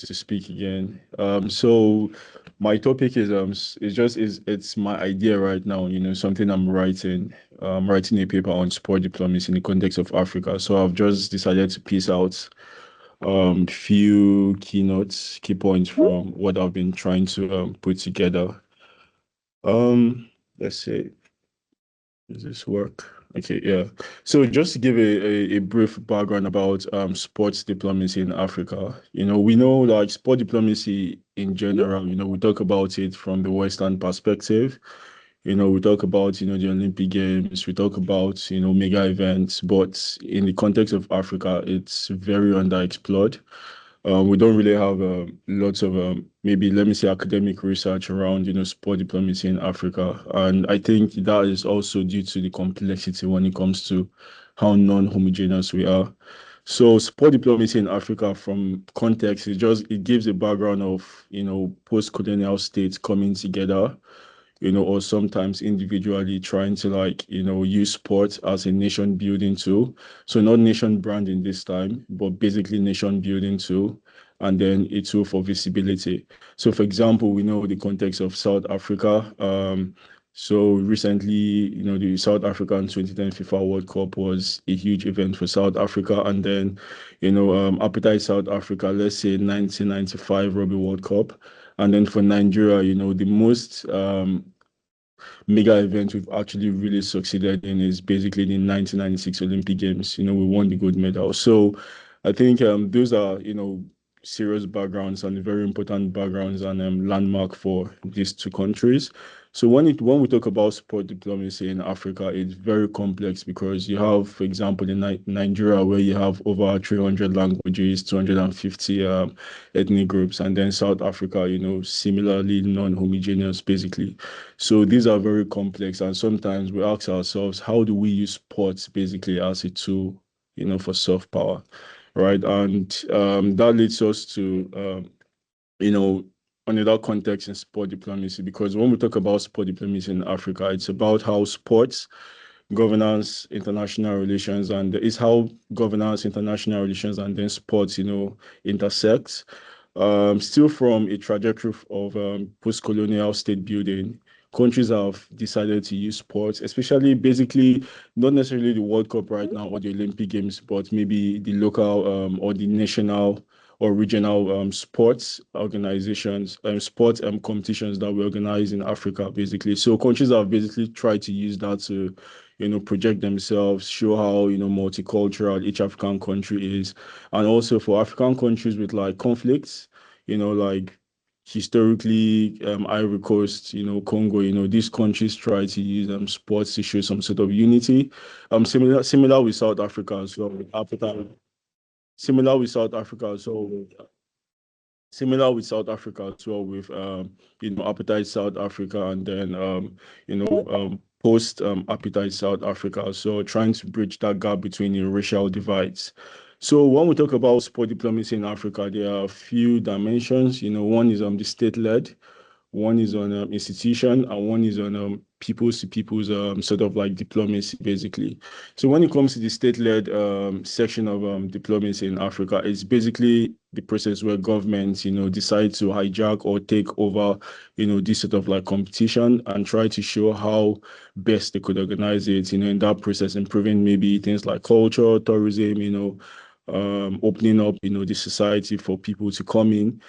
to speak again. So my topic is it's my idea right now. Something I'm writing. Writing a paper on sport diplomacy in the context of Africa. So I've just decided to piece out few keynotes, key points from what I've been trying to put together. Let's see. Does this work? Okay, yeah. So just to give a brief background about sports diplomacy in Africa, we know like sport diplomacy in general, we talk about it from the Western perspective. We talk about, the Olympic Games, we talk about, mega events, but in the context of Africa, it's very underexplored. We don't really have lots of maybe let me say academic research around sport diplomacy in Africa, and I think that is also due to the complexity when it comes to how non-homogeneous we are. So sport diplomacy in Africa, from context, it gives a background of post-colonial states coming together, or sometimes individually trying to use sports as a nation building tool. So not nation branding this time, but basically nation building tool, and then a tool for visibility. So for example, we know the context of South Africa. So recently, the South African 2010 FIFA World Cup was a huge event for South Africa. And then, Appetite South Africa, let's say 1995 Rugby World Cup. And then for Nigeria, the most mega event we've actually really succeeded in is basically the 1996 Olympic Games. We won the gold medal. So I think those are, serious backgrounds and very important backgrounds and landmark for these two countries. So when we talk about sport diplomacy in Africa, it's very complex because you have, for example, in Nigeria, where you have over 300 languages, 250 ethnic groups, and then South Africa, similarly non-homogeneous, basically. So these are very complex, and sometimes we ask ourselves, how do we use sports basically as a tool, for soft power, right? And that leads us to, you know, another context in sport diplomacy, because when we talk about sport diplomacy in Africa, it's about how sports governance, international relations, and it's how governance, international relations, and then sports, intersect. Still from a trajectory of post-colonial state building, countries have decided to use sports, especially basically not necessarily the World Cup right now or the Olympic Games, but maybe the local or the national or regional sports organizations, sports competitions that we organize in Africa, basically. So countries have basically tried to use that to, project themselves, show how, multicultural each African country is. And also for African countries with like conflicts, like historically, Ivory Coast, Congo, these countries try to use sports to show some sort of unity. Similar with South Africa as well, with Africa. Similar with South Africa as well. Similar with South Africa as well, with Appetite South Africa, and then post Appetite South Africa. So trying to bridge that gap between the racial divides. So when we talk about sport diplomacy in Africa, there are a few dimensions. One is the state-led, one is on institution, and one is on people's to people's sort of like diplomacy, basically. So when it comes to the state-led section of diplomacy in Africa, it's basically the process where governments, decide to hijack or take over, this sort of like competition and try to show how best they could organize it, in that process, improving maybe things like culture, tourism, opening up, the society for people to come in.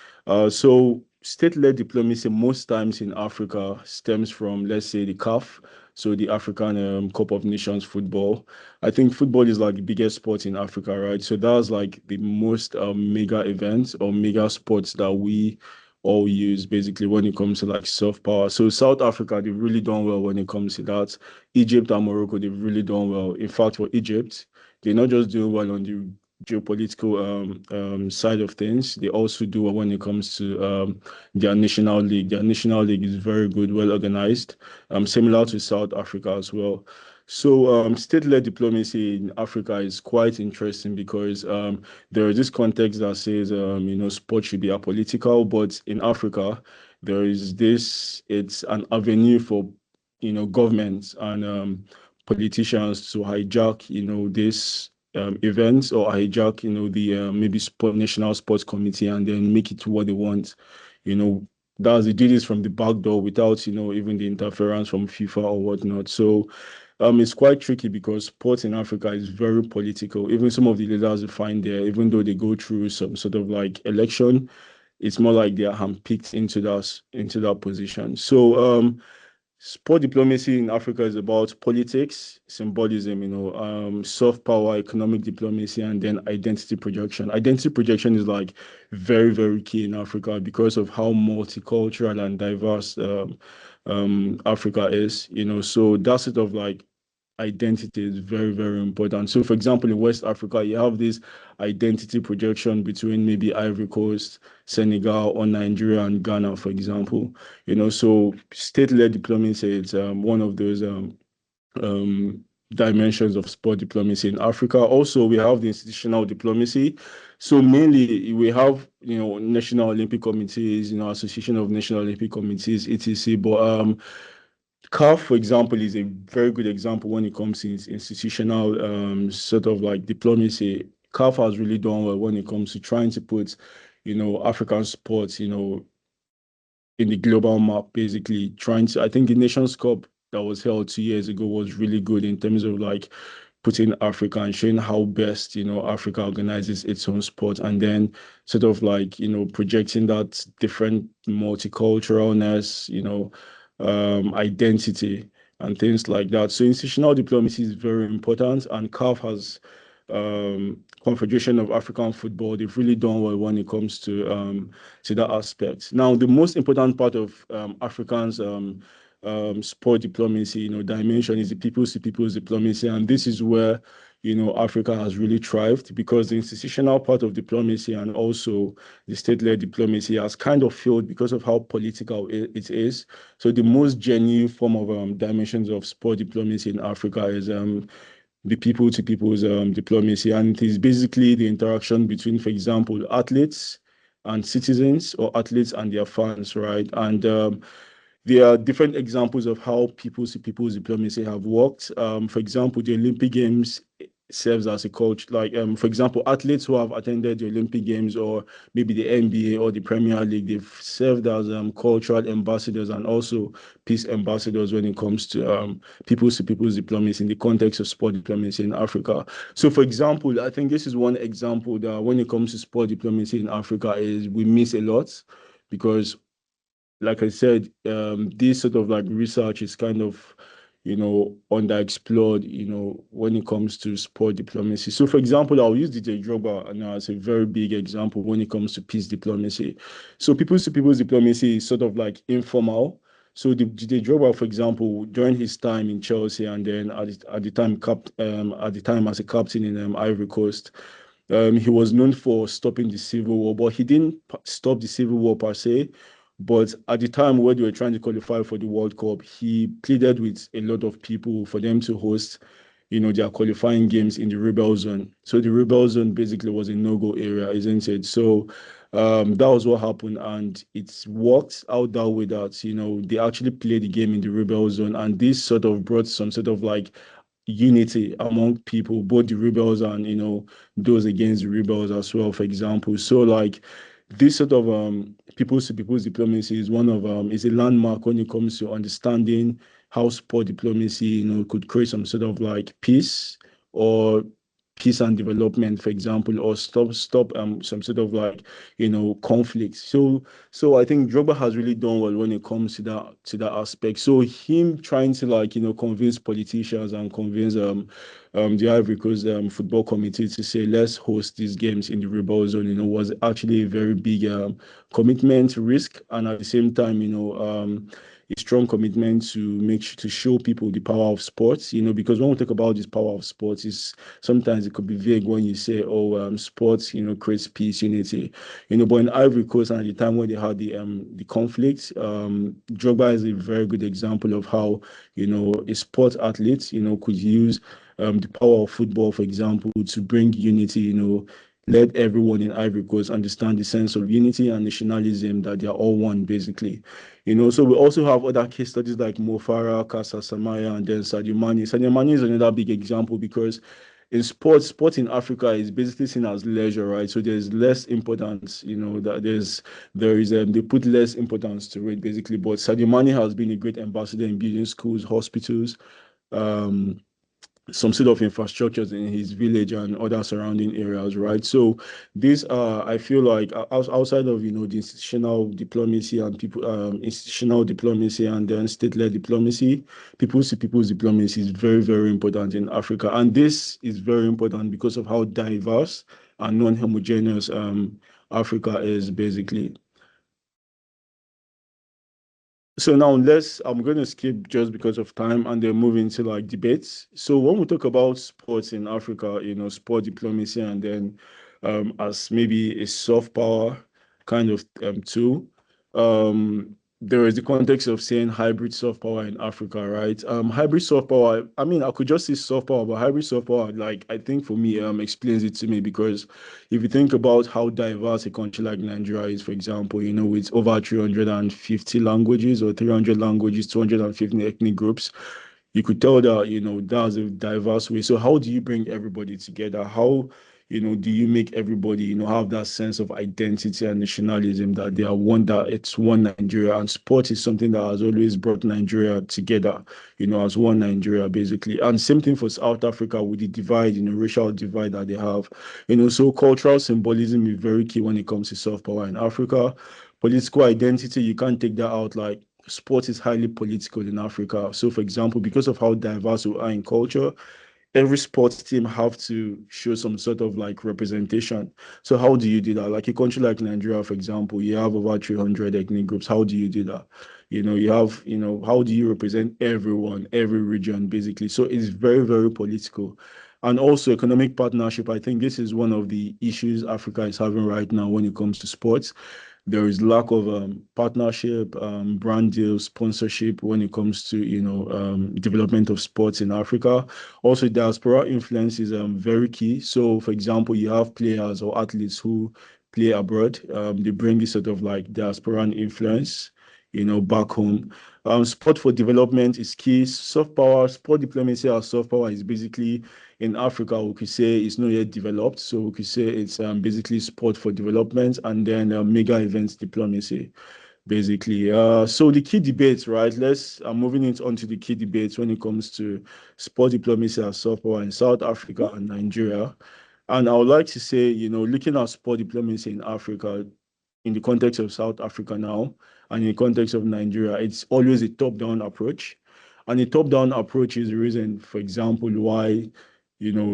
So state-led diplomacy most times in Africa stems from, let's say, the CAF, so the African Cup of Nations football. I think football is like the biggest sport in Africa, right? So that's like the most mega events or mega sports that we all use basically when it comes to like soft power. So South Africa, they've really done well when it comes to that. Egypt and Morocco, they've really done well. In fact, for Egypt, they're not just doing well on the geopolitical side of things. They also do well when it comes to their national league. Their national league is very good, well organized, similar to South Africa as well. So state-led diplomacy in Africa is quite interesting because there is this context that says, sport should be apolitical, but in Africa, there is this, it's an avenue for, governments and politicians to hijack, this events or hijack, the maybe national sports committee and then make it to what they want. They do this from the back door without, even the interference from FIFA or whatnot. So it's quite tricky because sports in Africa is very political. Even some of the leaders you find there, even though they go through some sort of like election, it's more like they are handpicked into that position. So sport diplomacy in Africa is about politics, symbolism, soft power, economic diplomacy, and then identity projection. Identity projection is like very, very key in Africa because of how multicultural and diverse Africa is, so that's sort of like identity is very, very important. So, for example, in West Africa, you have this identity projection between maybe Ivory Coast, Senegal, or Nigeria and Ghana, for example. So state-led diplomacy is one of those dimensions of sport diplomacy in Africa. Also, we have the institutional diplomacy. So mainly we have, National Olympic Committees, Association of National Olympic Committees, etc. But CAF, for example, is a very good example when it comes to institutional sort of like diplomacy. CAF has really done well when it comes to trying to put, African sports, in the global map, basically trying to, I think the Nations Cup that was held 2 years ago was really good in terms of like putting Africa and showing how best, Africa organizes its own sport and then sort of like, projecting that different multiculturalness, identity and things like that. So institutional diplomacy is very important, and CAF has Confederation of African Football. They've really done well when it comes to that aspect. Now, the most important part of Africans sport diplomacy, dimension is the people's to people's diplomacy, and this is where Africa has really thrived because the institutional part of diplomacy and also the state-led diplomacy has kind of failed because of how political it is. So the most genuine form of dimensions of sport diplomacy in Africa is the people to people's diplomacy, and it is basically the interaction between, for example, athletes and citizens or athletes and their fans, right? And there are different examples of how people's to people's diplomacy have worked. For example, the Olympic Games serves as a coach. Like, for example, athletes who have attended the Olympic Games or maybe the NBA or the Premier League, they've served as cultural ambassadors and also peace ambassadors when it comes to people's diplomacy in the context of sport diplomacy in Africa. So, for example, I think this is one example that when it comes to sport diplomacy in Africa is we miss a lot because like I said, this sort of like research is kind of, underexplored, when it comes to sport diplomacy. So, for example, I'll use DJ Drogba as a very big example when it comes to peace diplomacy. So, people's to people's diplomacy is sort of like informal. So, DJ Drogba, for example, during his time in Chelsea and then at the time as a captain in Ivory Coast, he was known for stopping the civil war, but he didn't stop the civil war per se. But at the time when they were trying to qualify for the World Cup, he pleaded with a lot of people for them to host, their qualifying games in the rebel zone. So the rebel zone basically was a no-go area, isn't it? So that was what happened, and it worked out that way that, they actually played the game in the rebel zone, and this sort of brought some sort of like unity among people, both the rebels and those against the rebels as well, for example. So like this sort of people's to people's diplomacy is one of is a landmark when it comes to understanding how sport diplomacy could create some sort of like or peace and development, for example, or stop some sort of like conflict. So I think Drogba has really done well when it comes to that aspect. So him trying to like convince politicians and convince the Ivory Coast football committee to say let's host these games in the rebel zone, was actually a very big commitment, risk, and at the same time, a strong commitment to show people the power of sports, because when we talk about this power of sports, is sometimes it could be vague when you say, sports, creates peace, unity, but in Ivory Coast and at the time when they had the conflict, Drogba is a very good example of how, a sport athlete, could use the power of football, for example, to bring unity, let everyone in Ivory Coast understand the sense of unity and nationalism, that they are all one, basically. So we also have other case studies like Mo Farah, Casa Samaya, and then Sadio Mane. Sadio Mane is another big example because in sports, sport in Africa is basically seen as leisure, right? So there's less importance, that they put less importance to it basically. But Sadio Mane has been a great ambassador in building schools, hospitals, um, some sort of infrastructures in his village and other surrounding areas, right? So these are, I feel like, outside of the institutional diplomacy and institutional diplomacy and then state-led diplomacy, people's to people's diplomacy is very, very important in Africa, and this is very important because of how diverse and non-homogeneous Africa is basically. So now I'm going to skip just because of time and then move into like debates. So when we talk about sports in Africa, sport diplomacy and then as maybe a soft power kind of tool, there is the context of saying hybrid soft power in Africa, right? Hybrid soft power, I mean, I could just say soft power, but hybrid soft power, like I think for me, explains it to me because if you think about how diverse a country like Nigeria is, for example, with over 350 languages or 300 languages, 250 ethnic groups, you could tell that, that's a diverse way. So how do you bring everybody together? How, do you make everybody, have that sense of identity and nationalism that they are one, that it's one Nigeria, and sport is something that has always brought Nigeria together, as one Nigeria, basically. And same thing for South Africa with the divide, racial divide that they have. So cultural symbolism is very key when it comes to soft power in Africa. Political identity, you can't take that out. Like sport is highly political in Africa. So, for example, because of how diverse we are in culture, every sports team have to show some sort of like representation. So how do you do that? Like a country like Nigeria, for example, you have over 300 ethnic groups. How do you do that? How do you represent everyone, every region, basically? So it's very, very political. And also economic partnership. I think this is one of the issues Africa is having right now when it comes to sports. There is lack of partnership, brand deals, sponsorship when it comes to development of sports in Africa. Also, diaspora influence is very key. So, for example, you have players or athletes who play abroad. They bring this sort of like diaspora influence, back home. Sport for development is key. Soft power, sport diplomacy or soft power is basically in Africa, we could say it's not yet developed. So we could say it's basically sport for development and then mega events diplomacy, basically. So the key debates, right? I'm moving into onto the key debates when it comes to sport diplomacy and soft power in South Africa and Nigeria. And I would like to say, looking at sport diplomacy in Africa, in the context of South Africa now, and in the context of Nigeria, it's always a top-down approach. And a top-down approach is the reason, for example, why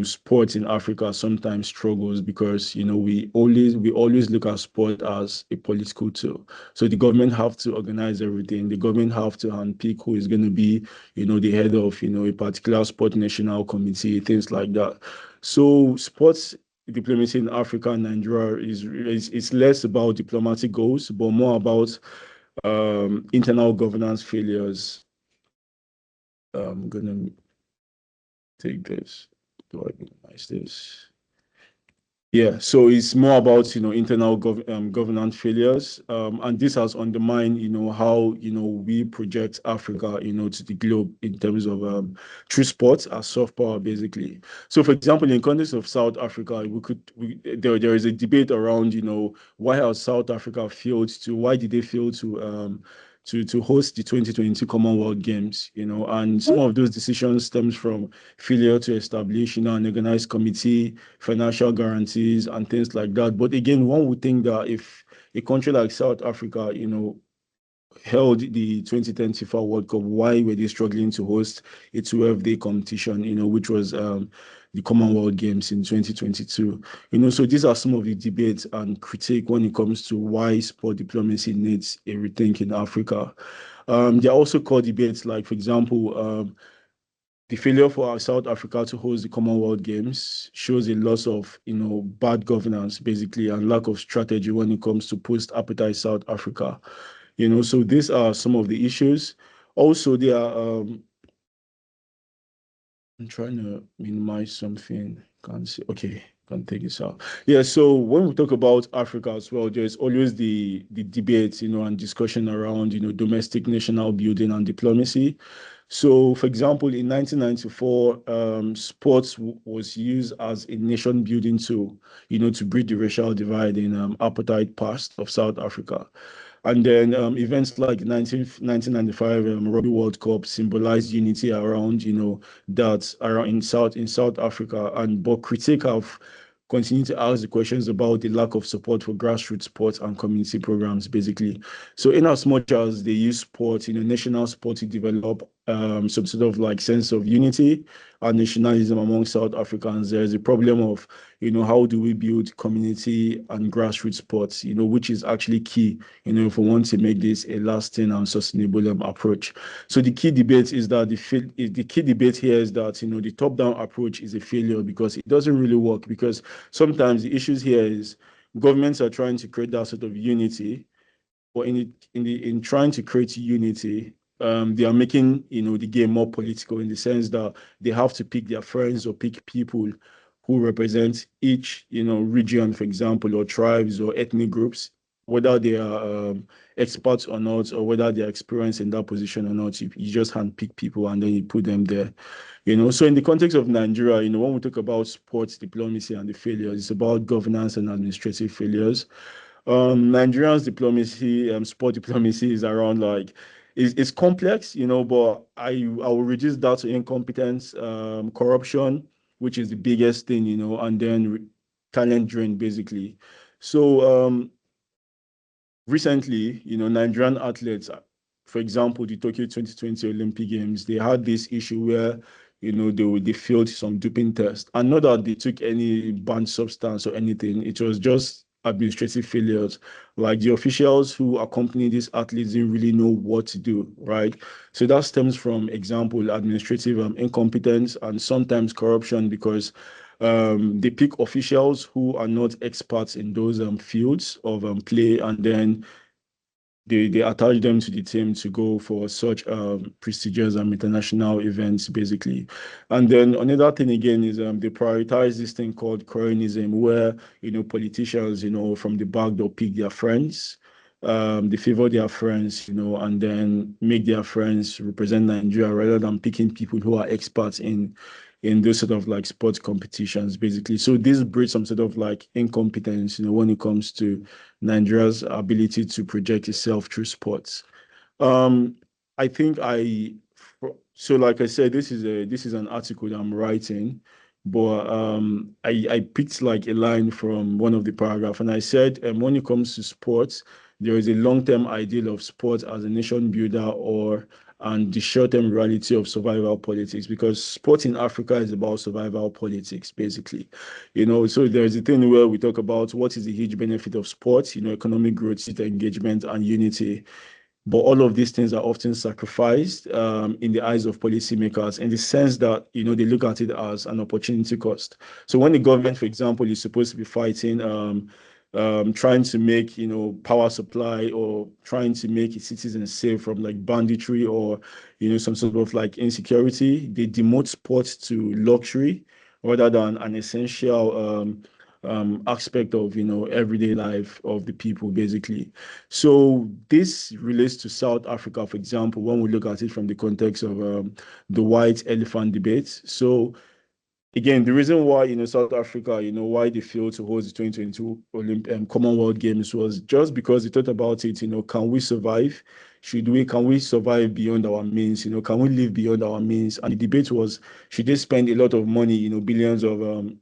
sports in Africa sometimes struggles because we always look at sport as a political tool. So the government have to organize everything. The government have to handpick who is going to be, the head of a particular sport national committee, things like that. So sports diplomacy in Africa and Nigeria is less about diplomatic goals, but more about internal governance failures. I'm gonna take this. Do I minimize this? Yeah, so it's more about internal governance failures, and this has undermined how we project Africa to the globe in terms of true sports as soft power basically. So, for example, in context of South Africa, there is a debate around why did they fail to host the 2022 Commonwealth Games, and some of those decisions stems from failure to establish an organized committee, financial guarantees and things like that. But again, one would think that if a country like South Africa, held the 2010 FIFA World Cup, why were they struggling to host a 12-day competition, which was the Commonwealth Games in 2022? So these are some of the debates and critique when it comes to why sport diplomacy needs a rethink in Africa. There are also core debates, like, for example, the failure for South Africa to host the Commonwealth Games shows a loss of, bad governance, basically, and lack of strategy when it comes to post-apartheid South Africa. So these are some of the issues. Also, there are, I'm trying to minimize something. Can't see. Okay. Can take this out. Yeah, so when we talk about Africa as well, there's always the debate, and discussion around, domestic national building and diplomacy. So, for example, in 1994, sports was used as a nation building tool, to bridge the racial divide in apartheid past of South Africa. And then events like 1995 Rugby World Cup symbolized unity around, that around in South Africa. And but critics have continued to ask the questions about the lack of support for grassroots sports and community programs, basically. So in as much as they use sport, national sport to develop some sort of like sense of unity and nationalism among South Africans, there's a problem of, how do we build community and grassroots sports, which is actually key, if we want to make this a lasting and sustainable approach. So the key debate is that the key debate here is that, the top-down approach is a failure because it doesn't really work, because sometimes the issues here is governments are trying to create that sort of unity, but in trying to create unity, they are making, the game more political, in the sense that they have to pick their friends or pick people who represent each, region, for example, or tribes or ethnic groups, whether they are experts or not, or whether they are experienced in that position or not. You just handpick people and then you put them there. So in the context of Nigeria, when we talk about sports diplomacy and the failures, it's about governance and administrative failures. Nigerians diplomacy, sport diplomacy is around like it's complex, but I will reduce that to incompetence, corruption, which is the biggest thing, and then talent drain, basically. So recently, Nigerian athletes, for example, the Tokyo 2020 Olympic Games, they had this issue where, they failed some doping test. And not that they took any banned substance or anything, it was just administrative failures. Like the officials who accompany these athletes didn't really know what to do, right? So that stems from, example, administrative incompetence and sometimes corruption, because they pick officials who are not experts in those fields of play, and then they attach them to the team to go for such prestigious international events, basically. And then another thing again is they prioritize this thing called cronyism, where politicians from the back, they'll pick their friends. They favor their friends, and then make their friends represent Nigeria, rather than picking people who are experts in those sort of like sports competitions, basically. So this breeds some sort of like incompetence, when it comes to Nigeria's ability to project itself through sports. Um, I think so like I said, this is an article that I'm writing, but I picked like a line from one of the paragraph, and I said, when it comes to sports, there is a long-term ideal of sports as a nation builder, or and the short-term reality of survival politics, because sport in Africa is about survival politics, basically. So there's a thing where we talk about what is the huge benefit of sports, economic growth, city engagement, and unity. But all of these things are often sacrificed in the eyes of policymakers, in the sense that, they look at it as an opportunity cost. So when the government, for example, is supposed to be fighting, trying to make, power supply, or trying to make its citizens safe from like banditry, or, some sort of like insecurity, they demote sports to luxury rather than an essential aspect of, everyday life of the people, basically. So this relates to South Africa, for example, when we look at it from the context of the white elephant debate. So again, the reason why, South Africa, why they failed to host the 2022 Commonwealth Games was just because they thought about it, can we survive? Can we survive beyond our means? Can we live beyond our means? And the debate was, should they spend a lot of money, billions of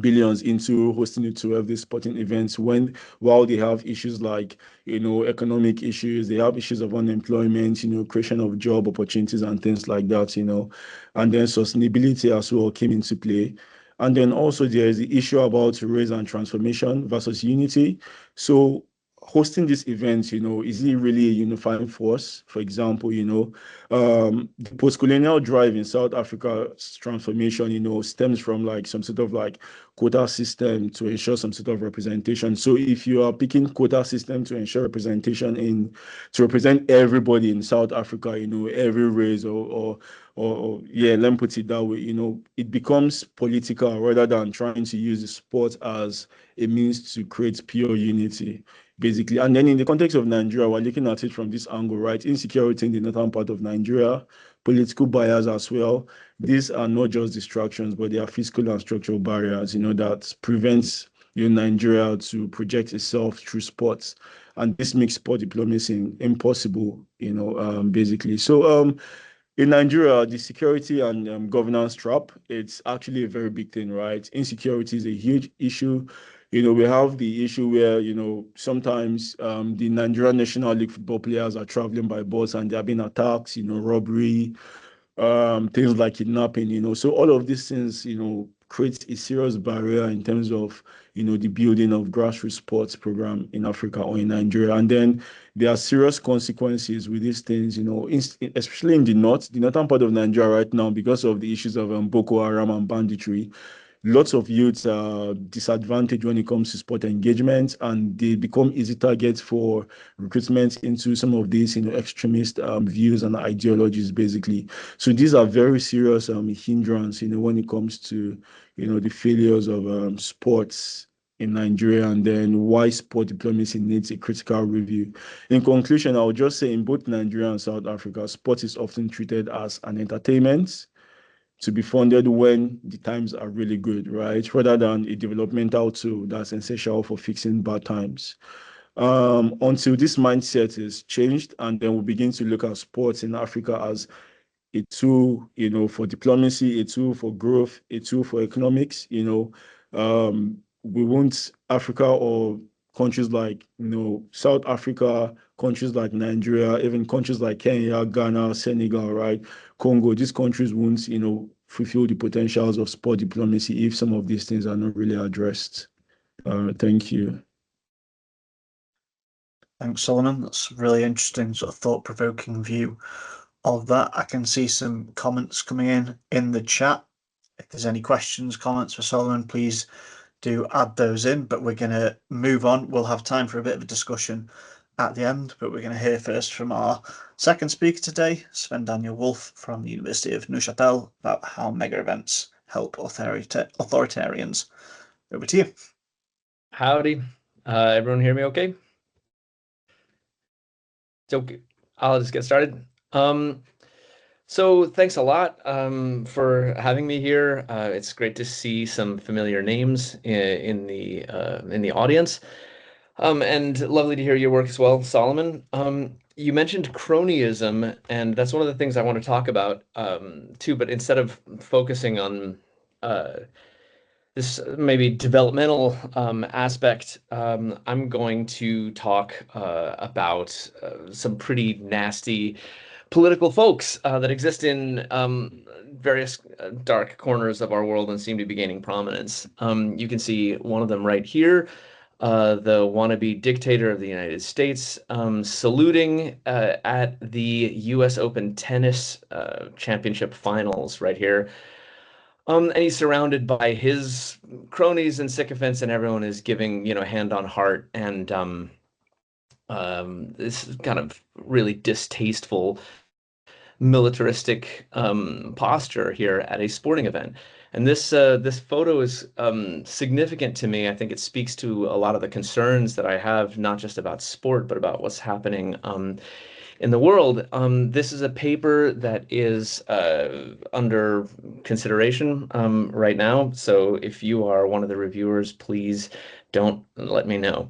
billions into hosting it to have these sporting events, while they have issues like economic issues, they have issues of unemployment, creation of job opportunities and things like that, and then sustainability as well came into play. And then also there is the issue about race and transformation versus unity. So hosting this event, is it really a unifying force? For example, the postcolonial drive in South Africa's transformation, stems from like some sort of like quota system to ensure some sort of representation. So if you are picking quota system to ensure representation to represent everybody in South Africa, every race or yeah, let me put it that way, it becomes political rather than trying to use the sport as a means to create pure unity, basically. And then in the context of Nigeria, we're looking at it from this angle, right? Insecurity in the northern part of Nigeria, political bias as well. These are not just distractions, but they are physical and structural barriers, that prevents Nigeria to project itself through sports. And this makes sport diplomacy impossible, basically. So in Nigeria, the security and governance trap, it's actually a very big thing, right? Insecurity is a huge issue. We have the issue where, sometimes the Nigerian National League football players are traveling by bus and there have been attacks, robbery, things like kidnapping, so all of these things, creates a serious barrier in terms of, the building of grassroots sports program in Africa or in Nigeria. And then there are serious consequences with these things, especially in the northern part of Nigeria right now, because of the issues of Boko Haram and banditry. Lots of youths are disadvantaged when it comes to sport engagement, and they become easy targets for recruitment into some of these, extremist views and ideologies, basically. So these are very serious hindrance, when it comes to, the failures of sports in Nigeria, and then why sport diplomacy needs a critical review. In conclusion, I would just say in both Nigeria and South Africa, sport is often treated as an entertainment to be funded when the times are really good, right? Rather than a developmental tool that's essential for fixing bad times. Until this mindset is changed, and then we begin to look at sports in Africa as a tool, for diplomacy, a tool for growth, a tool for economics, we want Africa or countries like, South Africa, countries like Nigeria, even countries like Kenya, Ghana, Senegal, right? Congo, these countries won't, fulfill the potentials of sport diplomacy if some of these things are not really addressed. Thank you. Thanks, Solomon. That's a really interesting sort of thought-provoking view of that. I can see some comments coming in the chat. If there's any questions, comments for Solomon, please do add those in, but we're going to move on. We'll have time for a bit of a discussion at the end, but we're going to hear first from our second speaker today, Sven Daniel Wolfe from the University of Neuchâtel, about how mega events help authoritarians. Over to you. Howdy. Everyone hear me okay? It's okay. I'll just get started. So thanks a lot for having me here. It's great to see some familiar names in the audience, and lovely to hear your work as well, Solomon. You mentioned cronyism, and that's one of the things I want to talk about too. But instead of focusing on this maybe developmental aspect, I'm going to talk about some pretty nasty political folks that exist in various dark corners of our world and seem to be gaining prominence. You can see one of them right here, the wannabe dictator of the United States, saluting at the US Open Tennis Championship Finals right here. And he's surrounded by his cronies and sycophants, and everyone is giving, hand on heart, and this kind of really distasteful militaristic posture here at a sporting event. And this photo is significant to me. I think it speaks to a lot of the concerns that I have, not just about sport, but about what's happening in the world. This is a paper that is under consideration right now. So if you are one of the reviewers, please don't let me know.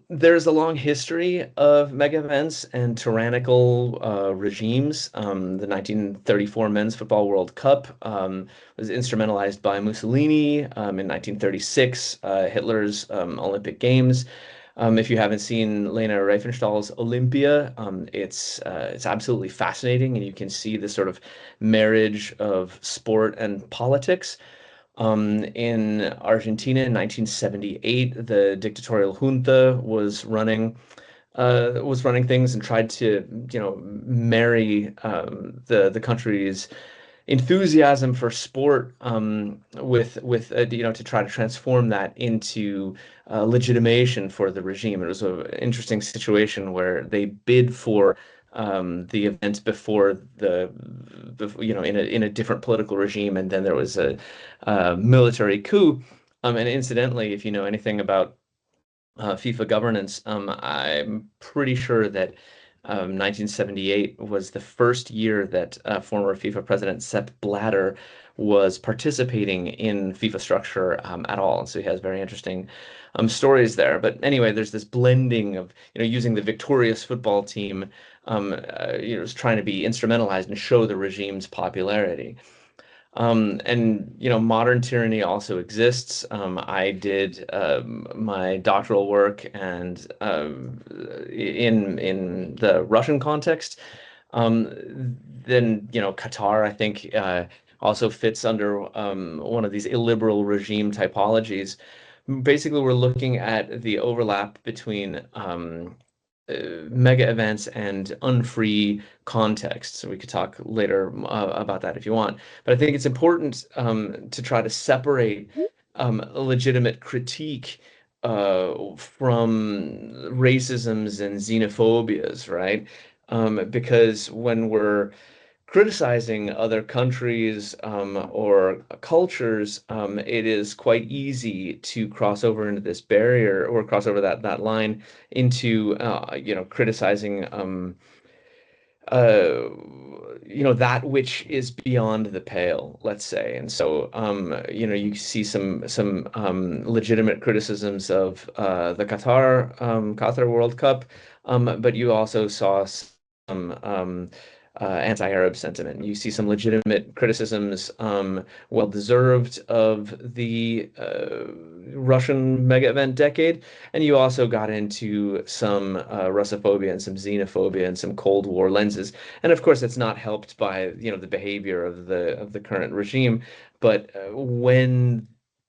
There's a long history of mega events and tyrannical regimes. The 1934 Men's Football World Cup was instrumentalized by Mussolini. In 1936, Hitler's Olympic Games. If you haven't seen Lena Riefenstahl's Olympia, it's absolutely fascinating, and you can see the sort of marriage of sport and politics. In Argentina in 1978, the dictatorial junta was running things and tried to, marry the country's enthusiasm for sport, with to try to transform that into legitimation for the regime. It was an interesting situation where they bid for the event before in a different political regime, and then there was a military coup. And incidentally, if you know anything about FIFA governance, I'm pretty sure that 1978 was the first year that former FIFA president Sepp Blatter was participating in FIFA structure at all. So he has very interesting stories there. But anyway, there's this blending of using the victorious football team, trying to be instrumentalized and show the regime's popularity. And modern tyranny also exists. I did my doctoral work and in the Russian context. Then Qatar, I think, also fits under one of these illiberal regime typologies. Basically, we're looking at the overlap between mega events and unfree context. So we could talk later about that if you want. But I think it's important to try to separate a legitimate critique from racisms and xenophobias, right? Because when we're criticizing other countries or cultures, it is quite easy to cross over into this barrier or cross over that line into criticizing that which is beyond the pale, let's say. And so you see some legitimate criticisms of the Qatar World Cup, but you also saw some anti-Arab sentiment. You see some legitimate criticisms, well-deserved, of the Russian mega event decade, and you also got into some Russophobia and some xenophobia and some Cold War lenses. And of course, it's not helped by the behavior of the current regime. But when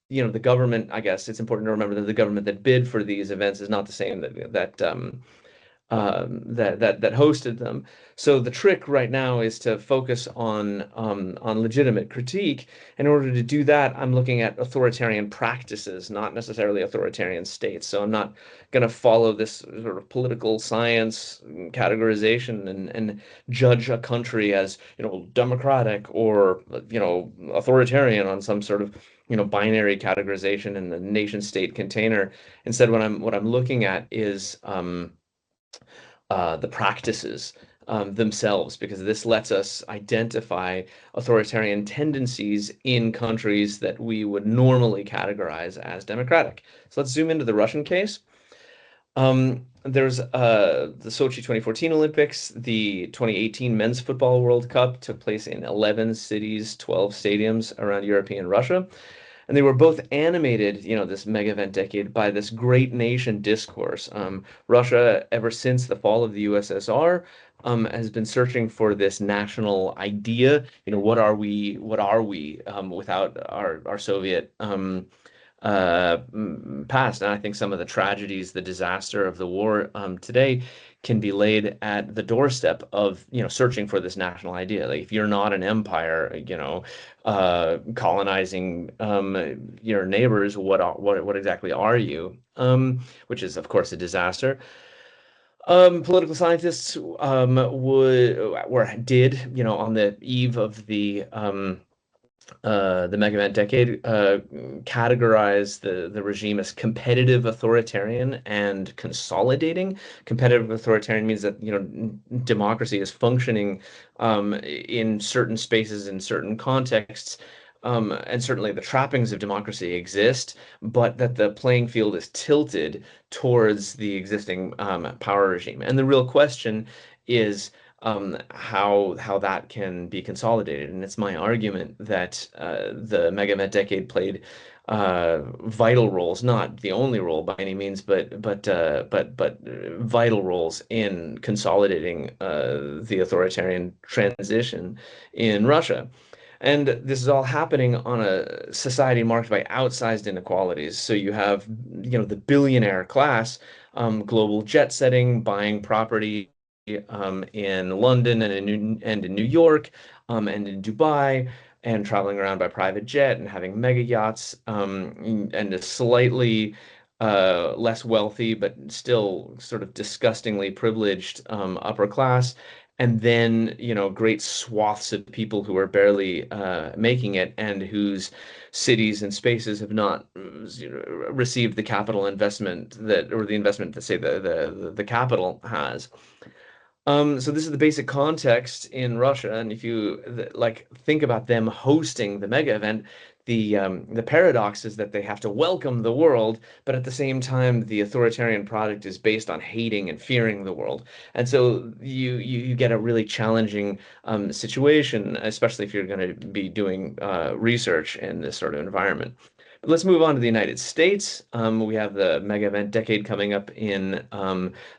the government, I guess it's important to remember that the government that bid for these events is not the same that hosted them. So the trick right now is to focus on legitimate critique. In order to do that, I'm looking at authoritarian practices, not necessarily authoritarian states. So I'm not going to follow this sort of political science categorization and judge a country as democratic or authoritarian on some sort of binary categorization in the nation state container. Instead, what I'm looking at is the practices themselves, because this lets us identify authoritarian tendencies in countries that we would normally categorize as democratic. So let's zoom into the Russian case. There's the Sochi 2014 Olympics, the 2018 Men's Football World Cup took place in 11 cities, 12 stadiums around European Russia. And they were both animated, this mega event decade, by this great nation discourse. Russia, ever since the fall of the USSR, has been searching for this national idea. What are we without our Soviet past? And I think some of the tragedies, the disaster of the war today can be laid at the doorstep of searching for this national idea. Like, if you're not an empire, colonizing your neighbors, what exactly are you? Which is, of course, a disaster. Political scientists did on the eve of the mega event decade, categorize the regime as competitive authoritarian and consolidating. Competitive authoritarian means that democracy is functioning in certain spaces, in certain contexts, and certainly the trappings of democracy exist, but that the playing field is tilted towards the existing power regime. And the real question is how that can be consolidated. And it's my argument that the mega event decade played vital roles, not the only role by any means, but vital roles in consolidating the authoritarian transition in Russia. And this is all happening on a society marked by outsized inequalities. So you have, the billionaire class, global jet setting, buying property in London and in New York and in Dubai, and traveling around by private jet and having mega yachts, and a slightly less wealthy but still sort of disgustingly privileged upper class. And then, great swaths of people who are barely making it, and whose cities and spaces have not received the capital investment or the investment that, say, the capital has. So this is the basic context in Russia, and if you think about them hosting the mega event, the paradox is that they have to welcome the world, but at the same time, the authoritarian product is based on hating and fearing the world, and so you get a really challenging situation, especially if you're going to be doing research in this sort of environment. But let's move on to the United States. We have the mega event decade coming up in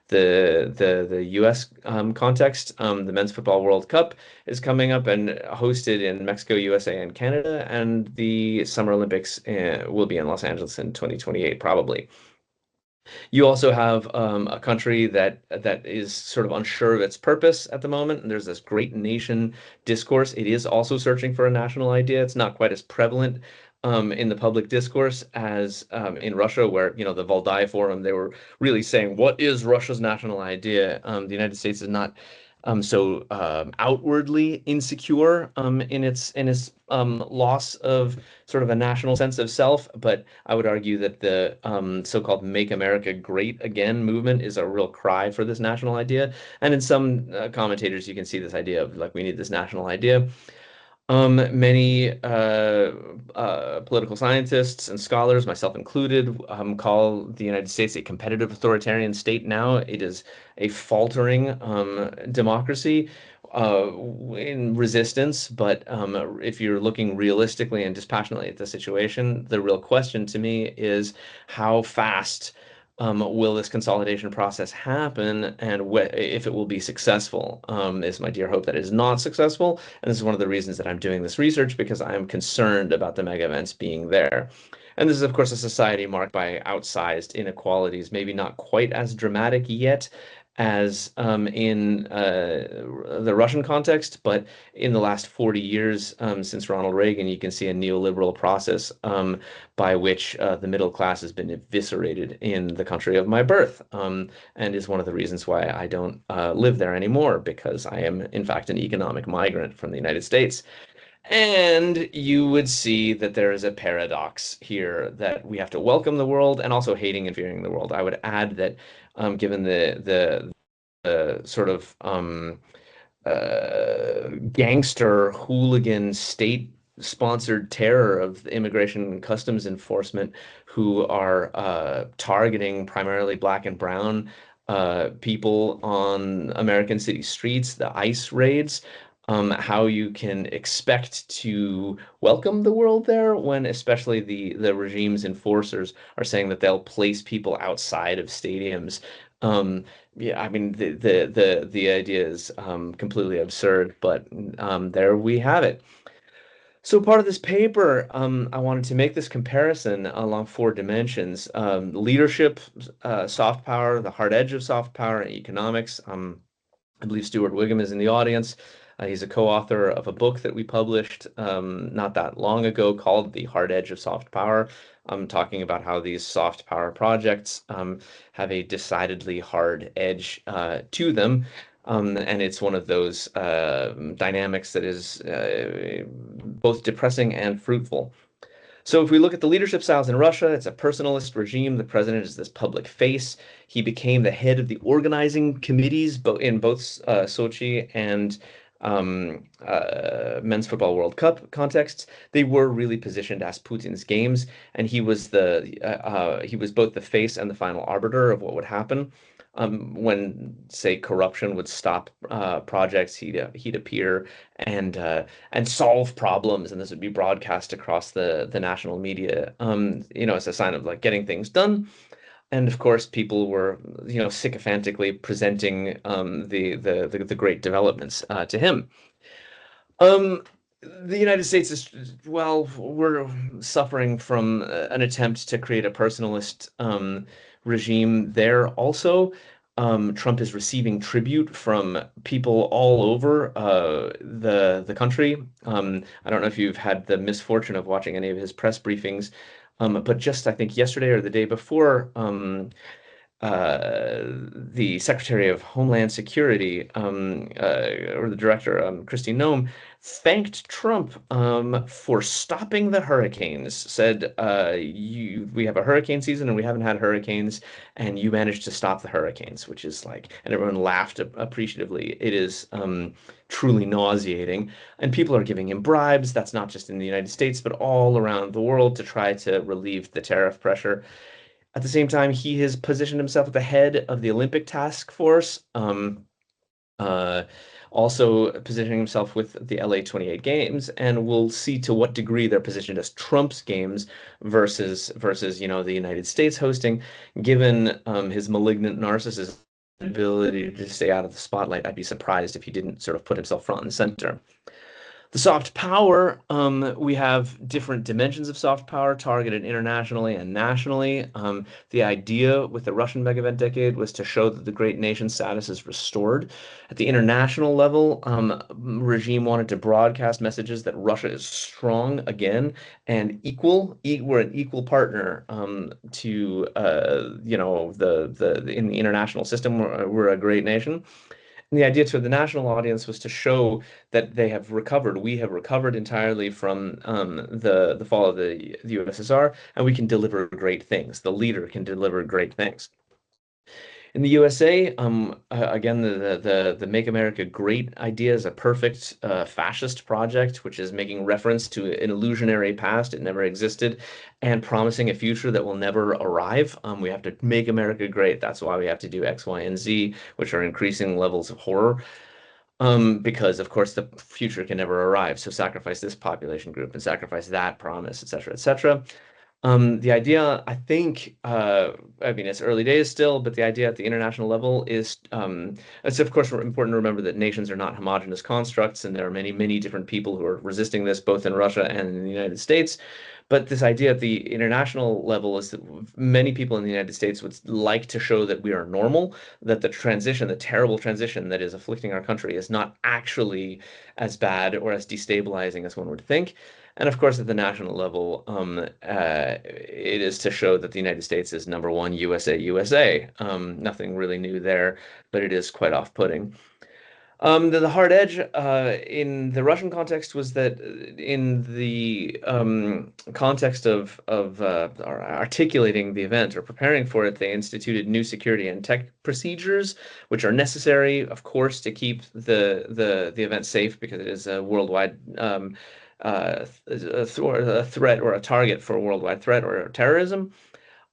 the U.S. Context. The Men's Football World Cup is coming up and hosted in Mexico, USA, and Canada, and the Summer Olympics will be in Los Angeles in 2028, probably. You also have a country that is sort of unsure of its purpose at the moment, and there's this great nation discourse. It is also searching for a national idea. It's not quite as prevalent in the public discourse as in Russia, where, the Valdai Forum, they were really saying, what is Russia's national idea? The United States is not so outwardly insecure in its loss of sort of a national sense of self, but I would argue that the so-called "Make America Great Again" movement is a real cry for this national idea. And in some commentators, you can see this idea of we need this national idea. Many political scientists and scholars, myself included, call the United States a competitive authoritarian state now. It is a faltering democracy in resistance. But if you're looking realistically and dispassionately at the situation, the real question to me is how fast will this consolidation process happen, and if it will be successful? Is my dear hope that it is not successful, and this is one of the reasons that I'm doing this research, because I am concerned about the mega events being there. And this is, of course, a society marked by outsized inequalities, maybe not quite as dramatic yet as in the Russian context, but in the last 40 years since Ronald Reagan, you can see a neoliberal process by which the middle class has been eviscerated in the country of my birth, and is one of the reasons why I don't live there anymore, because I am, in fact, an economic migrant from the United States. And you would see that there is a paradox here, that we have to welcome the world and also hating and fearing the world. I would add that given the sort of gangster hooligan state-sponsored terror of the immigration and customs enforcement, who are targeting primarily Black and brown people on American city streets, the ICE raids, how you can expect to welcome the world there when especially the regime's enforcers are saying that they'll place people outside of stadiums. Yeah, I mean the idea is completely absurd, but there we have it. So part of this paper, I wanted to make this comparison along 4 dimensions: leadership, soft power, the hard edge of soft power, and economics. I believe Stuart Wiggum is in the audience. He's a co-author of a book that we published not that long ago called The Hard Edge of Soft Power. I'm talking about how these soft power projects have a decidedly hard edge to them. And it's one of those dynamics that is both depressing and fruitful. So if we look at the leadership styles in Russia, it's a personalist regime. The president is this public face. He became the head of the organizing committees in both Sochi and Men's Football World Cup contexts. They were really positioned as Putin's games, and he was both the face and the final arbiter of what would happen. When, say, corruption would stop projects, he'd appear and solve problems, and this would be broadcast across the national media, as a sign of getting things done. And of course, people were, sycophantically presenting the great developments to him. The United States is, well, we're suffering from an attempt to create a personalist regime there also. Trump is receiving tribute from people all over the country. I don't know if you've had the misfortune of watching any of his press briefings, but just I think yesterday or the day before, the Secretary of Homeland Security, or the director, Kristi Noem, thanked Trump for stopping the hurricanes. Said, we have a hurricane season and we haven't had hurricanes, and you managed to stop the hurricanes," which is like, and everyone laughed appreciatively. It is truly nauseating, and people are giving him bribes. That's not just in the United States, but all around the world to try to relieve the tariff pressure. At the same time, he has positioned himself at the head of the Olympic task force, uh, also positioning himself with the LA 28 games, and we'll see to what degree they're positioned as Trump's games versus the United States hosting, given his malignant narcissism ability to stay out of the spotlight. I'd be surprised if he didn't sort of put himself front and center. The soft power, we have different dimensions of soft power targeted internationally and nationally. The idea with the Russian mega-event decade was to show that the great nation status is restored. At the international level, regime wanted to broadcast messages that Russia is strong again and equal. We're an equal partner to in the international system. We're a great nation. And the idea to the national audience was to show that they have recovered. We have recovered entirely from the fall of the USSR, and we can deliver great things. The leader can deliver great things. In the USA, again, the Make America Great idea is a perfect fascist project, which is making reference to an illusionary past. It never existed, and promising a future that will never arrive. We have to make America great. That's why we have to do X, Y, and Z, which are increasing levels of horror. Because of course the future can never arrive. So sacrifice this population group and sacrifice that promise, etc., etc. The idea, I think, I mean, it's early days still, but the idea at the international level is, it's of course important to remember that nations are not homogenous constructs, and there are many, many different people who are resisting this, both in Russia and in the United States. But this idea at the international level is that many people in the United States would like to show that we are normal, that the transition, the terrible transition that is afflicting our country, is not actually as bad or as destabilizing as one would think. And of course, at the national level, it is to show that the United States is number one, USA, USA. Nothing really new there, but it is quite off-putting. The hard edge in the Russian context was that in the context of articulating the event or preparing for it, they instituted new security and tech procedures, which are necessary, of course, to keep the event safe, because it is a worldwide a threat or a target for a worldwide threat or terrorism.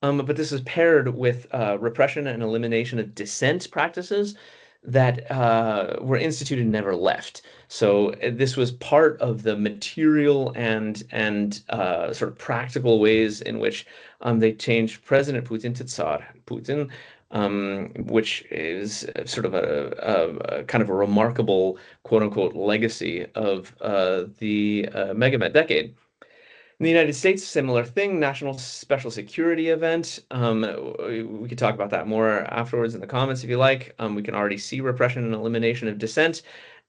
But this is paired with repression and elimination of dissent practices that were instituted and never left. So this was part of the material and sort of practical ways in which they changed President Putin to Tsar Putin, which is sort of a kind of a remarkable quote unquote legacy of the Megamet decade. In the United States, similar thing, national special security event. We could talk about that more afterwards in the comments if you like. We can already see repression and elimination of dissent.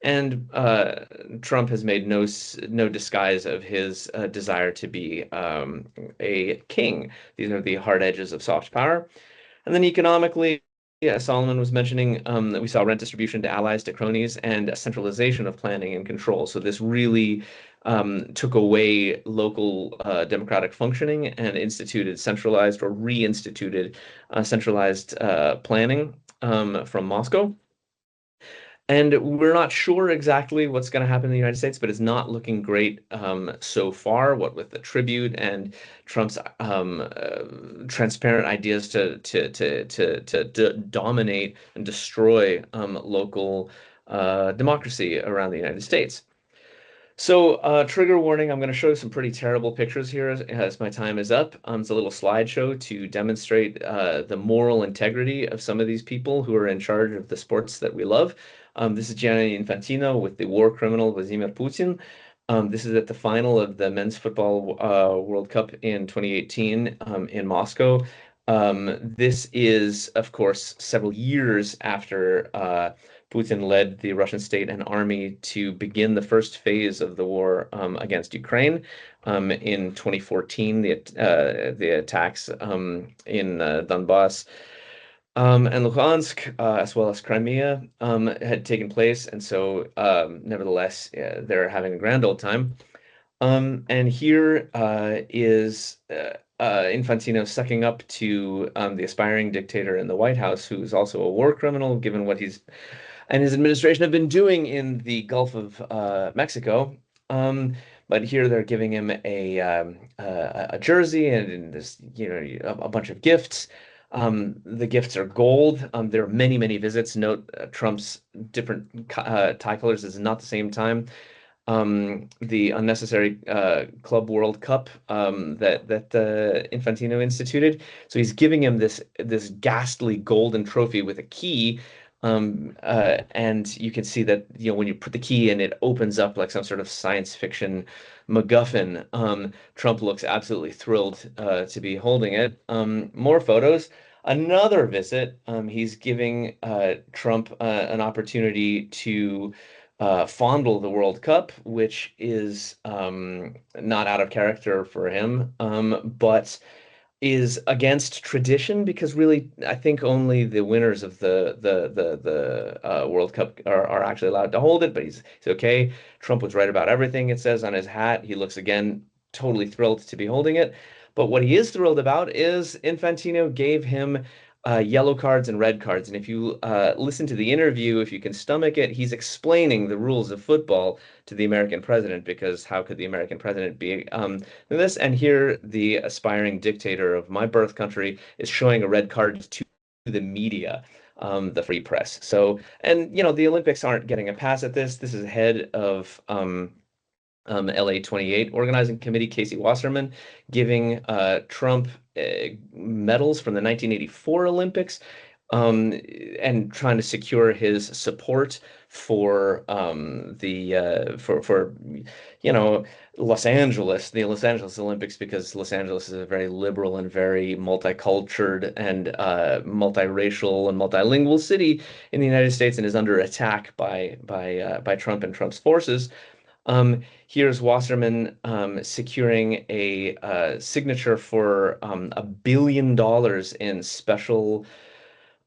And Trump has made no disguise of his desire to be a king. These are the hard edges of soft power. And then economically, yeah, Solomon was mentioning that we saw rent distribution to allies, to cronies, and a centralization of planning and control. So this really took away local democratic functioning and instituted centralized or reinstituted centralized planning from Moscow. And we're not sure exactly what's going to happen in the United States, but it's not looking great so far. What with the tribute and Trump's transparent ideas to dominate and destroy local democracy around the United States. So, trigger warning, I'm going to show some pretty terrible pictures here as my time is up. It's a little slideshow to demonstrate the moral integrity of some of these people who are in charge of the sports that we love. This is Gianni Infantino with the war criminal Vladimir Putin. This is at the final of the men's football World Cup in 2018 in Moscow. This is, of course, several years after Putin led the Russian state and army to begin the first phase of the war against Ukraine. In 2014, the attacks in Donbass and Luhansk, as well as Crimea, had taken place, and so nevertheless, they're having a grand old time. And here is Infantino sucking up to the aspiring dictator in the White House, who's also a war criminal, given what he's and his administration have been doing in the Gulf of Mexico. But here they're giving him a jersey and this, a bunch of gifts. The gifts are gold. There are many, many visits. Note Trump's different tie colors is not the same time. The unnecessary Club World Cup that Infantino instituted. So he's giving him this ghastly golden trophy with a key. And you can see that when you put the key in, it opens up like some sort of science fiction MacGuffin. Trump looks absolutely thrilled to be holding it. More photos. Another visit. He's giving Trump an opportunity to fondle the World Cup, which is not out of character for him, but is against tradition because really, I think only the winners of the World Cup are actually allowed to hold it. But he's okay. Trump was right about everything it says on his hat. He looks again totally thrilled to be holding it. But what he is thrilled about is Infantino gave him yellow cards and red cards. And if you listen to the interview, if you can stomach it, he's explaining the rules of football to the American president, because how could the American president be this? And here, the aspiring dictator of my birth country is showing a red card to the media. The free press. So, and the Olympics aren't getting a pass at this. This is head of LA 28 organizing committee, Casey Wasserman, giving Trump medals from the 1984 Olympics, and trying to secure his support for Los Angeles, the Los Angeles Olympics, because Los Angeles is a very liberal and very multicultural and multiracial and multilingual city in the United States, and is under attack by Trump and Trump's forces. Here's Wasserman securing a signature for $1 billion in special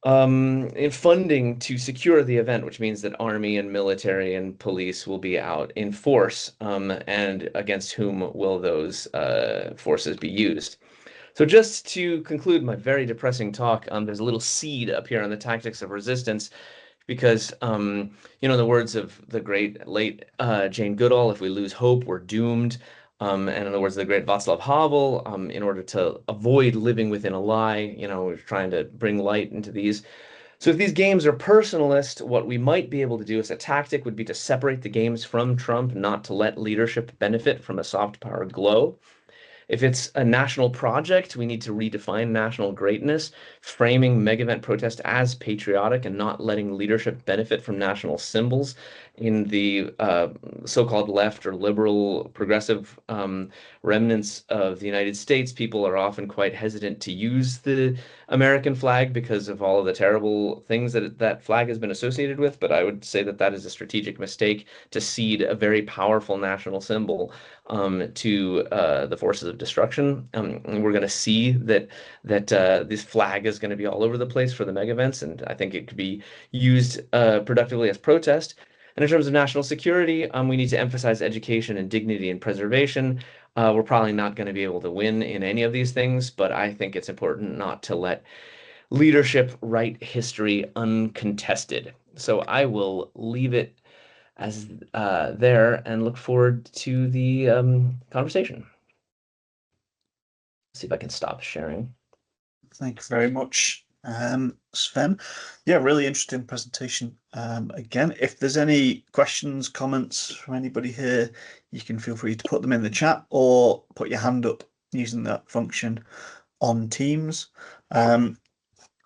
in funding to secure the event, which means that army and military and police will be out in force. And against whom will those forces be used? So just to conclude my very depressing talk, there's a little seed up here on the tactics of resistance, because the words of the great late Jane Goodall, if we lose hope, we're doomed. And in the words of the great Václav Havel, in order to avoid living within a lie, we're trying to bring light into these. So if these games are personalist, what we might be able to do as a tactic would be to separate the games from Trump, not to let leadership benefit from a soft power glow. If it's a national project, we need to redefine national greatness, framing mega-event protest as patriotic and not letting leadership benefit from national symbols. In the so-called left or liberal progressive remnants of the United States, people are often quite hesitant to use the American flag because of all of the terrible things that that flag has been associated with. But I would say that that is a strategic mistake to cede a very powerful national symbol to the forces of destruction. And we're going to see that this flag is going to be all over the place for the mega events, and I think it could be used productively as protest. And in terms of national security, we need to emphasize education and dignity and preservation. We're probably not going to be able to win in any of these things, but I think it's important not to let leadership write history uncontested. So I will leave it as there and look forward to the conversation. See if I can stop sharing. Thank you very much, Sven. Yeah, really interesting presentation. Again, if there's any questions, comments from anybody here, you can feel free to put them in the chat or put your hand up using that function on Teams. I'm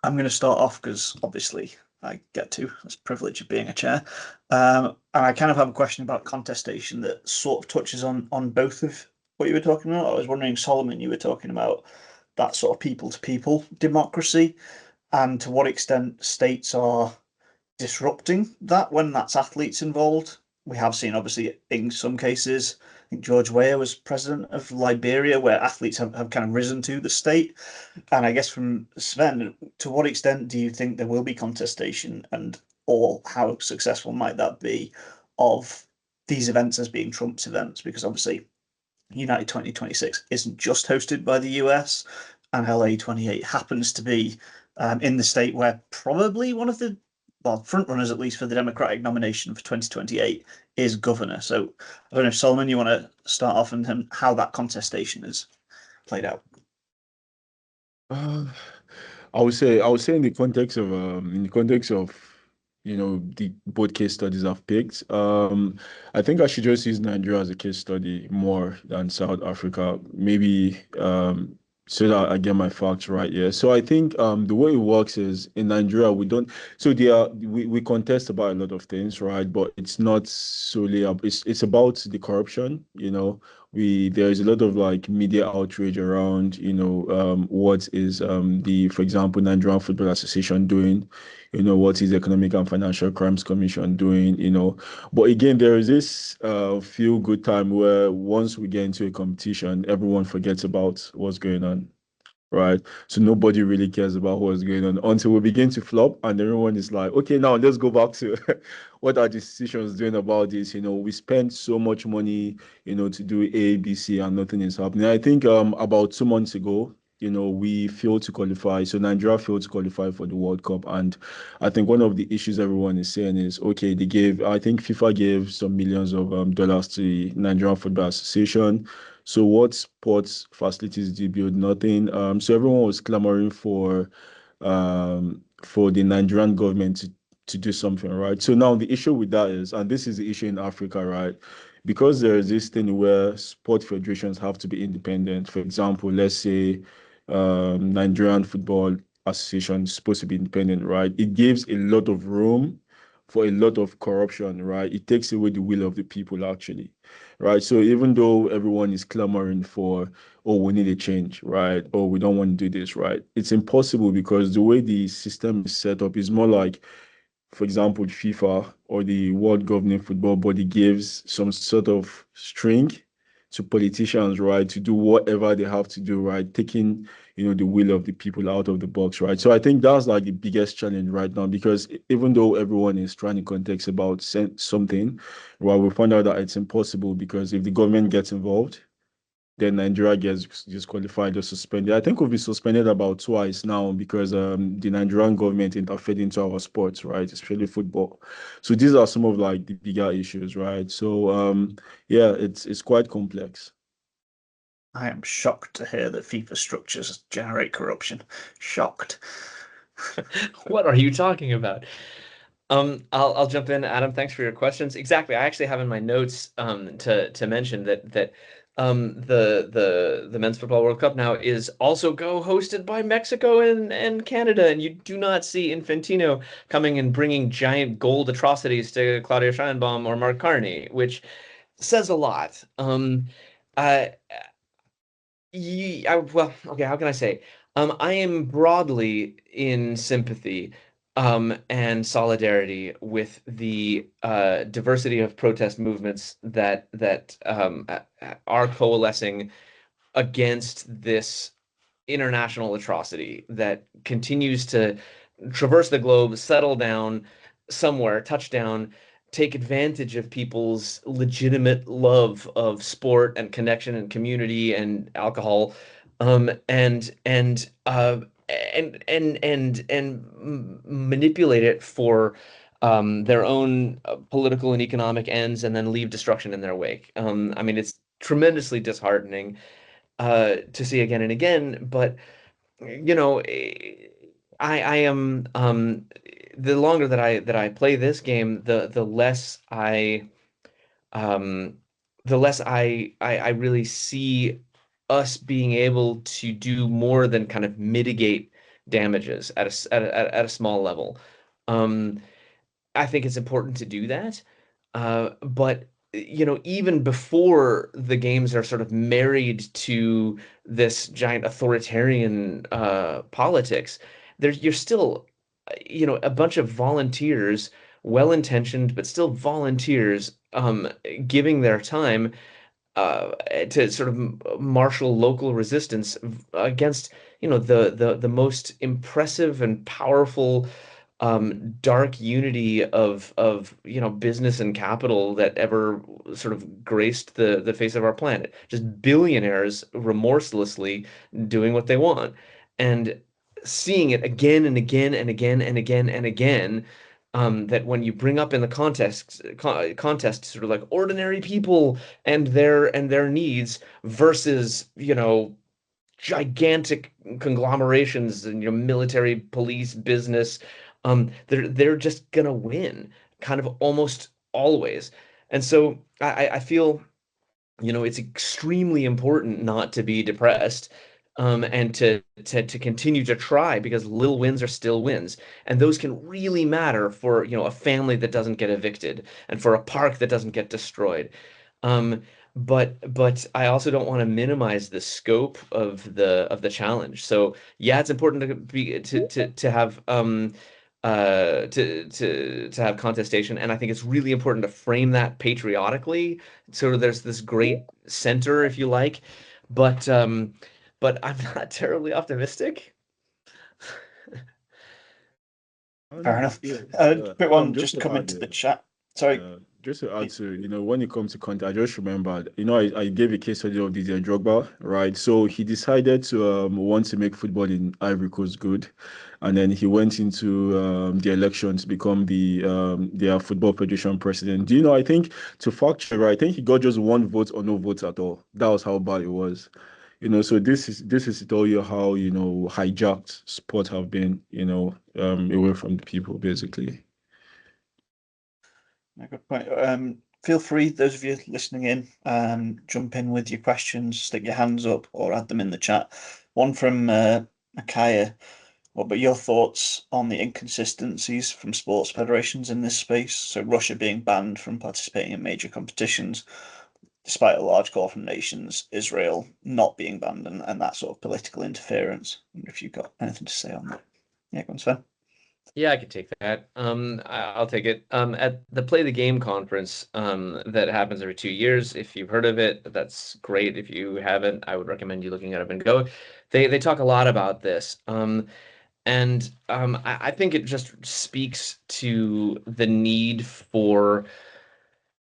going to start off because obviously I get to, it's a privilege of being a chair. And I kind of have a question about contestation that sort of touches on both of what you were talking about. I was wondering, Solomon, you were talking about that sort of people-to-people democracy, and to what extent states are disrupting that when that's athletes involved. We have seen, obviously, in some cases, I think George Weah was president of Liberia, where athletes have kind of risen to the state. And I guess from Sven, to what extent do you think there will be contestation, and or how successful might that be of these events as being Trump's events? Because obviously United 2026 isn't just hosted by the US, and LA 28 happens to be in the state where probably one of the front runners, at least for the Democratic nomination for 2028, is governor. So I don't know if Solomon, you want to start off and how that contestation is played out. I would say in the context of the both case studies I've picked, I think I should just use Nigeria as a case study more than South Africa, maybe so that I get my facts right. Yeah. So I think the way it works is in Nigeria we don't. So we contest about a lot of things, right? But it's not solely it's about the corruption. There is a lot of like media outrage around what is the, for example, Nigerian Football Association doing, what is Economic and Financial Crimes Commission doing, but again there is this feel good time where once we get into a competition everyone forgets about what's going on, right? So nobody really cares about what's going on until we begin to flop, and everyone is like, okay, now let's go back to what are the institutions doing about this? We spent so much money, to do A, B, C, and nothing is happening. I think about 2 months ago, we failed to qualify. So Nigeria failed to qualify for the World Cup. And I think one of the issues everyone is saying is, okay, I think FIFA gave some millions of dollars to the Nigerian Football Association. So what sports facilities did you build? Nothing. So everyone was clamoring for the Nigerian government to do something, right? So now the issue with that is, and this is the issue in Africa, right? Because there is this thing where sport federations have to be independent. For example, let's say Nigerian Football Association is supposed to be independent, right? It gives a lot of room for a lot of corruption, right? It takes away the will of the people, actually, right? So even though everyone is clamoring for, oh, we need a change, right? Or we don't want to do this, right? It's impossible because the way the system is set up is more like, for example, FIFA or the World Governing Football Body gives some sort of string to politicians, right, to do whatever they have to do, right, taking, the will of the people out of the box, right? So I think that's like the biggest challenge right now, because even though everyone is trying to context about something, well, we found out that it's impossible, because if the government gets involved, then Nigeria gets disqualified or suspended. I think we've been suspended about twice now because the Nigerian government interfered into our sports, right? Especially football. So these are some of like the bigger issues, right? So yeah, it's quite complex. I am shocked to hear that FIFA structures generate corruption. Shocked. What are you talking about? I'll jump in, Adam. Thanks for your questions. Exactly. I actually have in my notes to mention that the Men's Football World Cup now is also co-hosted by Mexico and Canada, and you do not see Infantino coming and bringing giant gold atrocities to Claudia Scheinbaum or Mark Carney, which says a lot. Uh, well, okay, how can I say? I am broadly in sympathy and solidarity with the diversity of protest movements that are coalescing against this international atrocity that continues to traverse the globe, settle down somewhere, touch down, take advantage of people's legitimate love of sport and connection and community and alcohol, um, and and uh, and manipulate it for their own political and economic ends, and then leave destruction in their wake. I mean, it's tremendously disheartening to see again and again. But you know, I am the longer that I play this game, the less um I really see us being able to do more than kind of mitigate damages at a small level. Um, I think it's important to do that, but even before the games are sort of married to this giant authoritarian politics, you're still, a bunch of volunteers, well-intentioned, but still volunteers, giving their time uh, to sort of marshal local resistance against, the most impressive and powerful dark unity of business and capital that ever sort of graced the face of our planet. Just billionaires remorselessly doing what they want, and seeing it again and again and again and again and again. That when you bring up in the contest sort of like ordinary people and their needs versus gigantic conglomerations and military, police, business, they're just gonna win kind of almost always. And so I feel it's extremely important not to be depressed, and to continue to try, because little wins are still wins, and those can really matter for a family that doesn't get evicted and for a park that doesn't get destroyed. Um, but I also don't want to minimize the scope of the challenge. So yeah, it's important to have to have contestation, and I think it's really important to frame that patriotically. So there's this great center, if you like, but but I'm not terribly optimistic. Oh Fair no, enough. yeah, Quick one just just to come add, into the chat. Sorry. just to add Please. to, when it comes to content, I just remembered, I gave a case study of Didier Drogba, right? So he decided to want to make football in Ivory Coast good, and then he went into the election to become their football federation president. Do you know? I think to fact check, right, I think he got just one vote or no votes at all. That was how bad it was. So this is to tell you how hijacked sport have been, away from the people basically. No, good point. Feel free, those of you listening in, jump in with your questions, stick your hands up, or add them in the chat. One from Akaya. What about your thoughts on the inconsistencies from sports federations in this space? So Russia being banned from participating in major competitions, despite a large call from nations, Israel not being banned, and that sort of political interference. I wonder if you've got anything to say on that. Yeah, go on, Sven. Yeah, I could take that. I'll take it. At the Play the Game conference, that happens every 2 years. If you've heard of it, that's great. If you haven't, I would recommend you looking at it and go. They talk a lot about this. And I think it just speaks to the need for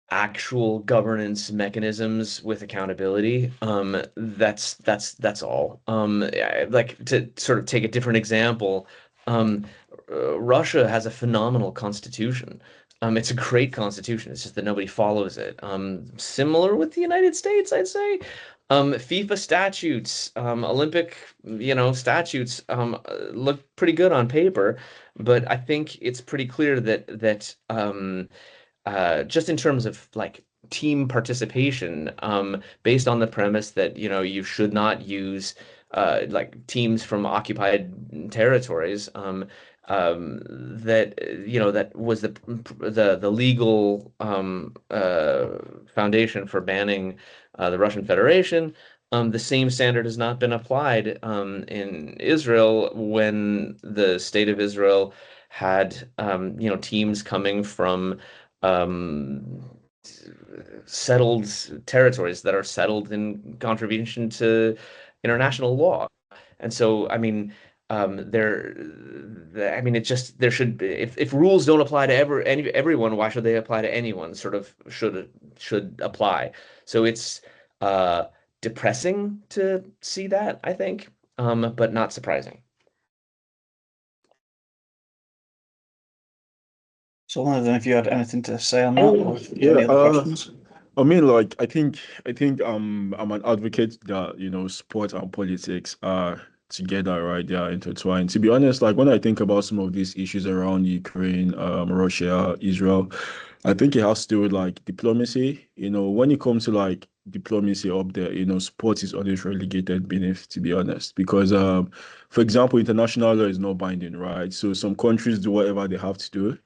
actual governance mechanisms with accountability. That's all. Like, to sort of take a different example, um, Russia has a phenomenal constitution. It's a great constitution. It's just that nobody follows it. Similar with the United States, I'd say. FIFA statutes, Olympic, statutes, look pretty good on paper, but I think it's pretty clear that just in terms of like team participation, based on the premise that you should not use like teams from occupied territories, that that was the legal foundation for banning the Russian Federation. The same standard has not been applied in Israel when the state of Israel had teams coming from um, settled territories that are settled in contravention to international law. And so, I mean, it just there should be, if rules don't apply to everyone, why should they apply to anyone? Sort of should apply. So it's uh, depressing to see that, I think, but not surprising. So I don't know if you had anything to say on that, Oh, or yeah. any other questions. I mean, like, I think I'm an advocate that sport and politics are together, right? They are intertwined. To be honest, like when I think about some of these issues around Ukraine, Russia, Israel, I think it has to do with like diplomacy. When it comes to like diplomacy up there, sport is always relegated beneath, to be honest, because for example, international law is not binding, right? So some countries do whatever they have to do.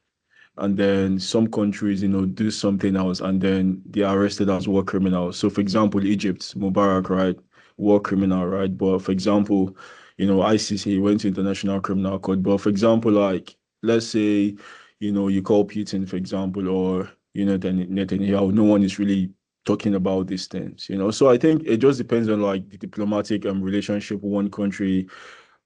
and then some countries, do something else, and then they are arrested as war criminals. So, for example, Egypt, Mubarak, right, war criminal, right? But for example, ICC went to International Criminal Court. But for example, like let's say, you call Putin, for example, or Netanyahu, no one is really talking about these things. So I think it just depends on like the diplomatic relationship one country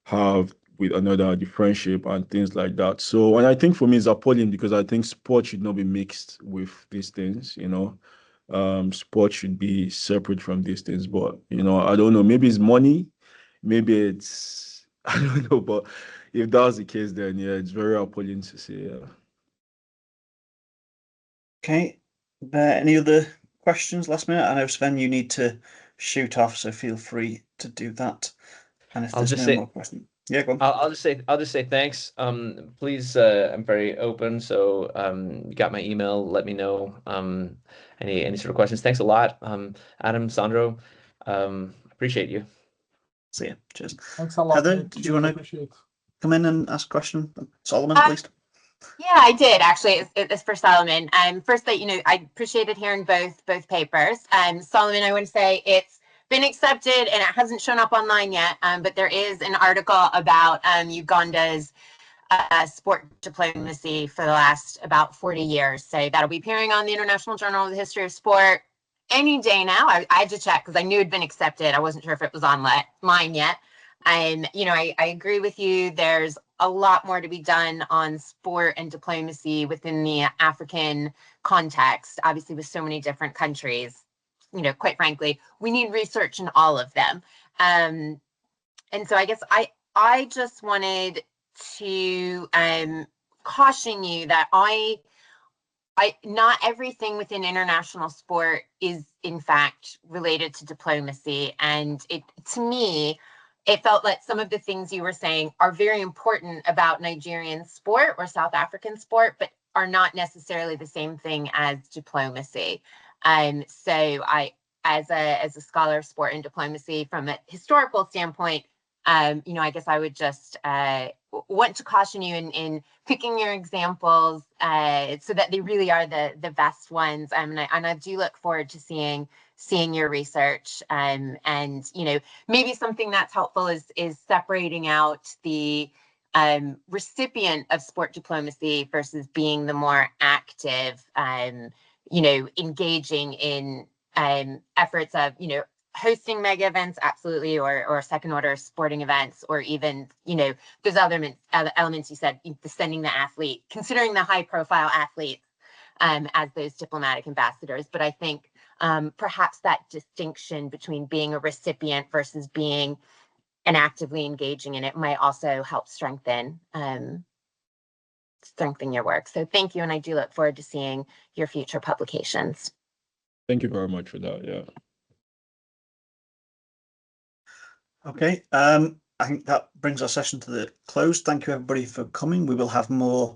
have with another, the friendship and things like that. So, and I think for me it's appalling because I think sport should not be mixed with these things. Sport should be separate from these things. But I don't know. Maybe it's money, maybe it's I don't know. But if that's the case, then yeah, it's very appalling to see. Yeah. Okay. Any other questions last minute? I know, Sven, you need to shoot off, so feel free to do that. And if I'll there's just no say- more questions, yeah, go on. I'll just say thanks. Please, I'm very open. So, you got my email. Let me know. Any sort of questions. Thanks a lot. Adam, Sandro, appreciate you. See ya. Cheers. Thanks a lot. Heather, Nick. did you want to Appreciate? come in and ask a question? Solomon, please. Yeah, I did actually. It's for Solomon. First, that I appreciated hearing both papers. Solomon, I want to say it's been accepted and it hasn't shown up online yet. But there is an article about Uganda's sport diplomacy for the last about 40 years. So that'll be appearing on the International Journal of the History of Sport any day now. I had to check because I knew it'd been accepted. I wasn't sure if it was online yet. I agree with you. There's a lot more to be done on sport and diplomacy within the African context, obviously with so many different countries. Quite frankly, we need research in all of them. And so I guess I just wanted to caution you that not everything within international sport is in fact related to diplomacy. And to me, it felt like some of the things you were saying are very important about Nigerian sport or South African sport, but are not necessarily the same thing as diplomacy. So I, as a scholar of sport and diplomacy from a historical standpoint, I guess I would just want to caution you in picking your examples so that they really are the best ones. And I do look forward to seeing your research. And maybe something that's helpful is separating out the recipient of sport diplomacy versus being the more active, engaging in efforts of hosting mega events, absolutely, or second order sporting events, or even those other elements you said, sending the athlete, considering the high profile athletes as those diplomatic ambassadors. But I think perhaps that distinction between being a recipient versus being and actively engaging in it might also help strengthen your work. So thank you, and I do look forward to seeing your future publications. Thank you very much for that. Yeah. Okay, I think that brings our session to the close. Thank you everybody for coming. We will have more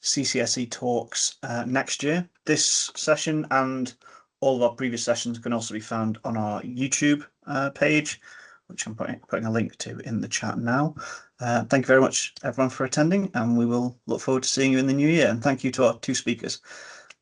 CCSE talks next year. This session and all of our previous sessions can also be found on our YouTube page, which I'm putting a link to in the chat now. Thank you very much everyone for attending, and we will look forward to seeing you in the new year. And thank you to our two speakers.